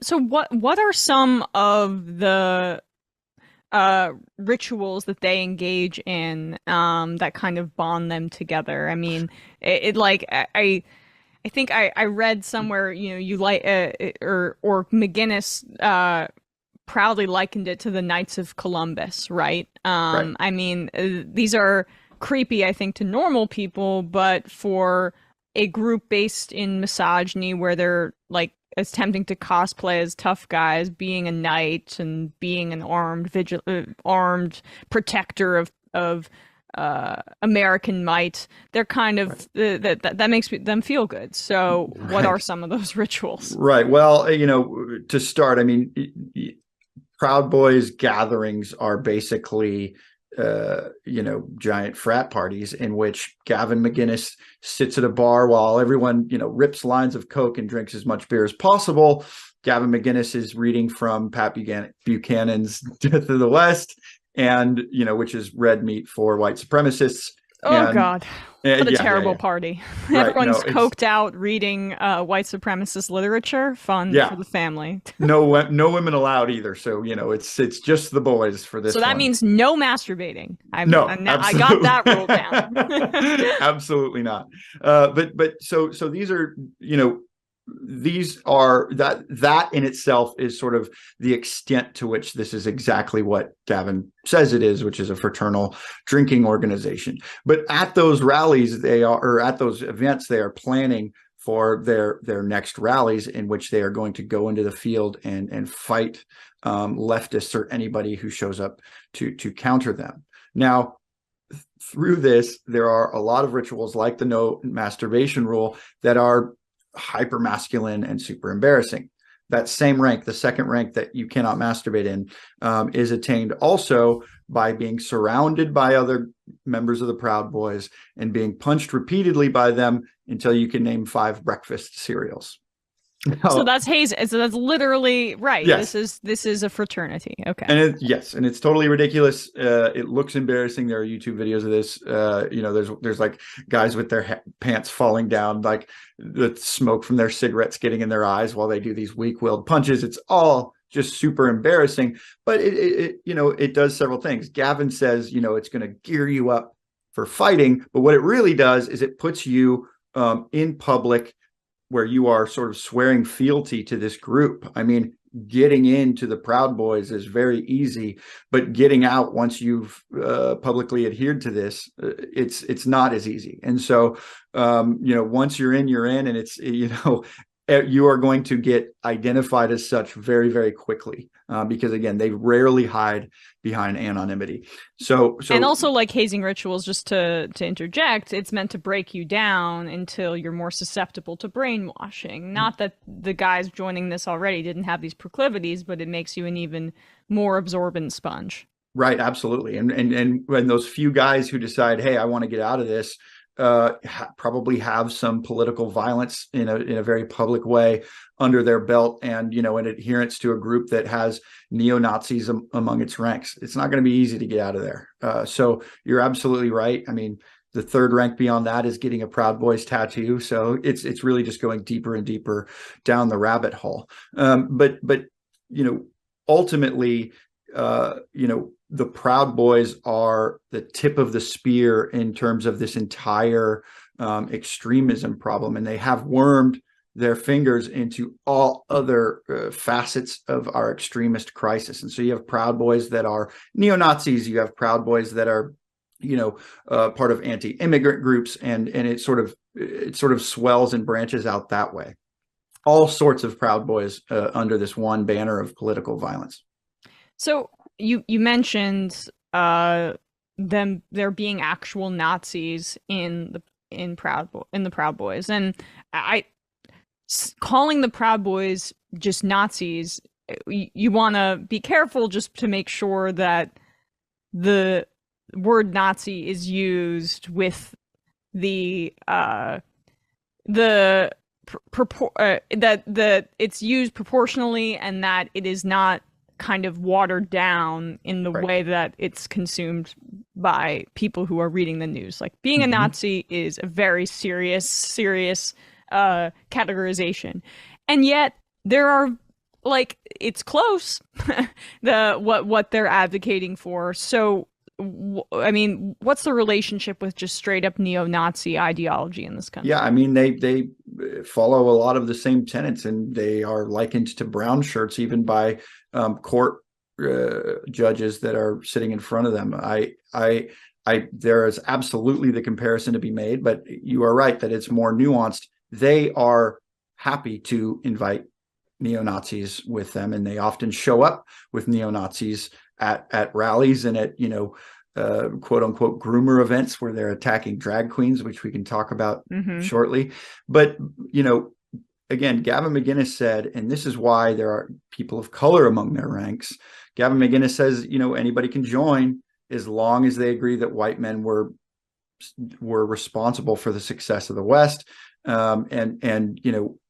So what are some of the rituals that they engage in that kind of bond them together? I mean, I think I read somewhere, you know, you like or McGinnis proudly likened it to the Knights of Columbus, right? Right. I mean, these are creepy, I think, to normal people, but for a group based in misogyny where they're like attempting to cosplay as tough guys, being a knight and being an armed protector of American might, they're kind of that makes them feel good. So, what are Right. some of those rituals? Right. Well, to start, I mean, Proud Boys gatherings are basically, giant frat parties in which Gavin McGinnis sits at a bar while everyone, rips lines of Coke and drinks as much beer as possible. Gavin McGinnis is reading from Pat Buchanan's Death of the West, and, which is red meat for white supremacists. Oh And God, what a yeah, yeah, terrible yeah. party. Right. No, Everyone's it's, coked out reading white supremacist literature. Fun for yeah, the family. no women allowed either. So, it's just the boys for So this that one. means no masturbating. No, I got absolutely, that rule down. absolutely not. But these are, these are that in itself is sort of the extent to which this is exactly what Gavin says it is, which is a fraternal drinking organization. But at those rallies, or at those events, they are planning for their next rallies in which they are going to go into the field and fight leftists or anybody who shows up to counter them. Now, through this, there are a lot of rituals like the no masturbation rule that are hyper masculine and super embarrassing. That same rank, the second rank that you cannot masturbate in, is attained also by being surrounded by other members of the Proud Boys and being punched repeatedly by them until you can name 5 breakfast cereals. So Now, that's haze. So that's literally right. yes, This is a fraternity. Okay. and it's totally ridiculous. It looks embarrassing. There are YouTube videos of this. There's like guys with their pants falling down, like the smoke from their cigarettes getting in their eyes while they do these weak-willed punches. It's all just super embarrassing. But it does several things. Gavin says, it's going to gear you up for fighting, but what it really does is it puts you in public where you are sort of swearing fealty to this group. I mean, getting into the Proud Boys is very easy, but getting out once you've publicly adhered to this, it's not as easy. And so, once you're in, and it's you are going to get identified as such very, very quickly because again, they rarely hide behind anonymity. And So also, like hazing rituals, just to interject, it's meant to break you down until you're more susceptible to brainwashing. Not that the guys joining this already didn't have these proclivities, but it makes you an even more absorbent sponge. Right, absolutely. And when those few guys who decide, hey, I want to get out of this, probably have some political violence in a very public way under their belt, and an adherence to a group that has neo Nazis among its ranks. It's not going to be easy to get out of there. So you're absolutely right. I mean, the third rank beyond that is getting a Proud Boys tattoo. So it's really just going deeper and deeper down the rabbit hole. But you know, ultimately, the Proud Boys are the tip of the spear in terms of this entire extremism problem, and they have wormed their fingers into all other facets of our extremist crisis. And so you have Proud Boys that are neo-Nazis, you have Proud Boys that are part of anti-immigrant groups, and it sort of swells and branches out that way. All sorts of Proud Boys under this one banner of political violence. So you mentioned them there being actual Nazis in the Proud Boys, and I calling the Proud Boys just Nazis. You want to be careful just to make sure that the word Nazi is used with the that it's used proportionally, and that it is not kind of watered down in the Right. way that it's consumed by people who are reading the news. Like being a Mm-hmm. Nazi is a very serious categorization. And yet there are like it's close, what they're advocating for. So, I mean, what's the relationship with just straight up neo-Nazi ideology in this country? Yeah, I mean, they follow a lot of the same tenets, and they are likened to brown shirts even by court judges that are sitting in front of them. There is absolutely the comparison to be made, but you are right that it's more nuanced. They are happy to invite neo-Nazis with them, and they often show up with neo-Nazis at rallies and at, quote unquote groomer events where they're attacking drag queens, which we can talk about shortly. But, again, Gavin McGinnis said, and this is why there are people of color among their ranks. Gavin McGinnis says, anybody can join as long as they agree that white men were responsible for the success of the West. And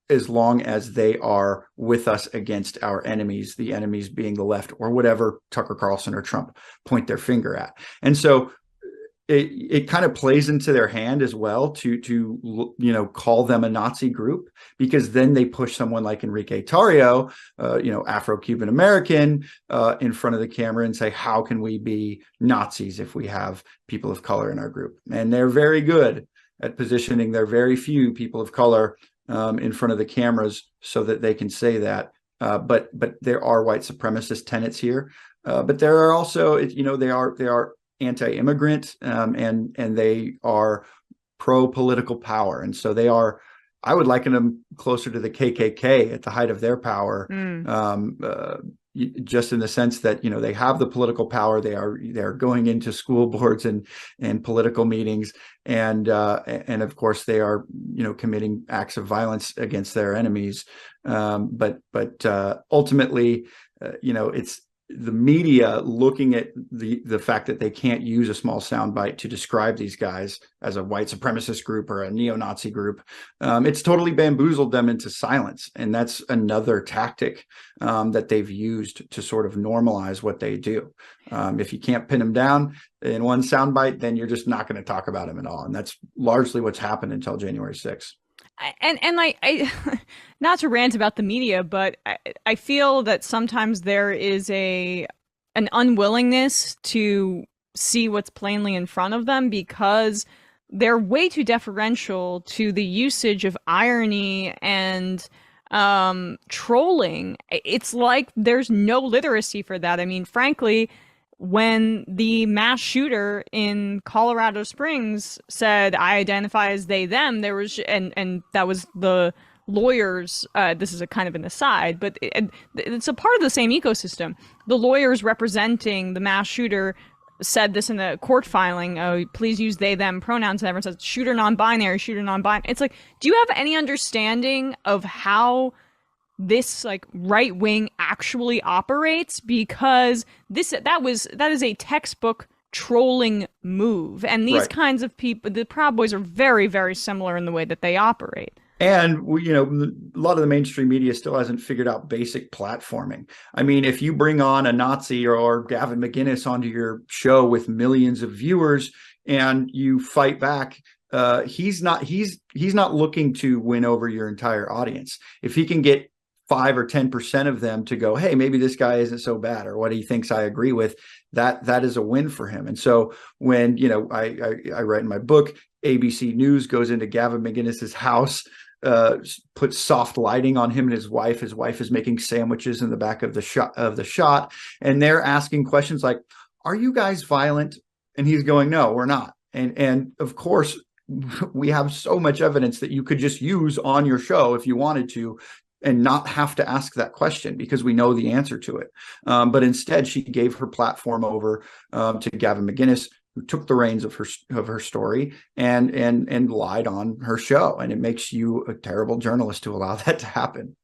as long as they are with us against our enemies, the enemies being the left or whatever Tucker Carlson or Trump point their finger at. And so it kind of plays into their hand as well to call them a Nazi group, because then they push someone like Enrique Tarrio, Afro-Cuban American, in front of the camera and say, how can we be Nazis if we have people of color in our group? And they're very good at positioning their very few people of color in front of the cameras so that they can say that. But there are white supremacist tenets here. But there are also, they are anti-immigrant, and they are pro-political power. And so they are, I would liken them closer to the KKK at the height of their power, just in the sense that, they have the political power. They're going into school boards and political meetings. And of course they are, committing acts of violence against their enemies. But ultimately, it's the media looking at the fact that they can't use a small soundbite to describe these guys as a white supremacist group or a neo-Nazi group. It's totally bamboozled them into silence. And that's another tactic that they've used to sort of normalize what they do. If you can't pin them down in one soundbite, then you're just not going to talk about them at all. And that's largely what's happened until January 6th. And I not to rant about the media, but I feel that sometimes there is an unwillingness to see what's plainly in front of them, because they're way too deferential to the usage of irony and trolling. It's like there's no literacy for that. I mean, frankly, when the mass shooter in Colorado Springs said, I identify as they, them, there was, and that was the lawyers, this is a kind of an aside, but it's a part of the same ecosystem. The lawyers representing the mass shooter said this in the court filing, oh, please use they, them pronouns, and everyone says, shooter non-binary, shooter non-binary. It's like, do you have any understanding of how this like right wing actually operates? Because that is a textbook trolling move, and these kinds of people, the Proud Boys, are very, very similar in the way that they operate. And a lot of the mainstream media still hasn't figured out basic platforming. I mean, if you bring on a Nazi or Gavin McGinnis onto your show with millions of viewers and you fight back, he's not looking to win over your entire audience. If he can get 5 or 10% of them to go, hey, maybe this guy isn't so bad, or what he thinks I agree with, that is a win for him. And so when, I write in my book, ABC News goes into Gavin McGinnis's house, puts soft lighting on him and his wife. His wife is making sandwiches in the back of the shot. And they're asking questions like, are you guys violent? And he's going, no, we're not. And of course, we have so much evidence that you could just use on your show if you wanted to, and not have to ask that question because we know the answer to it. But instead, she gave her platform over to Gavin McGinnis, who took the reins of her story and lied on her show. And it makes you a terrible journalist to allow that to happen.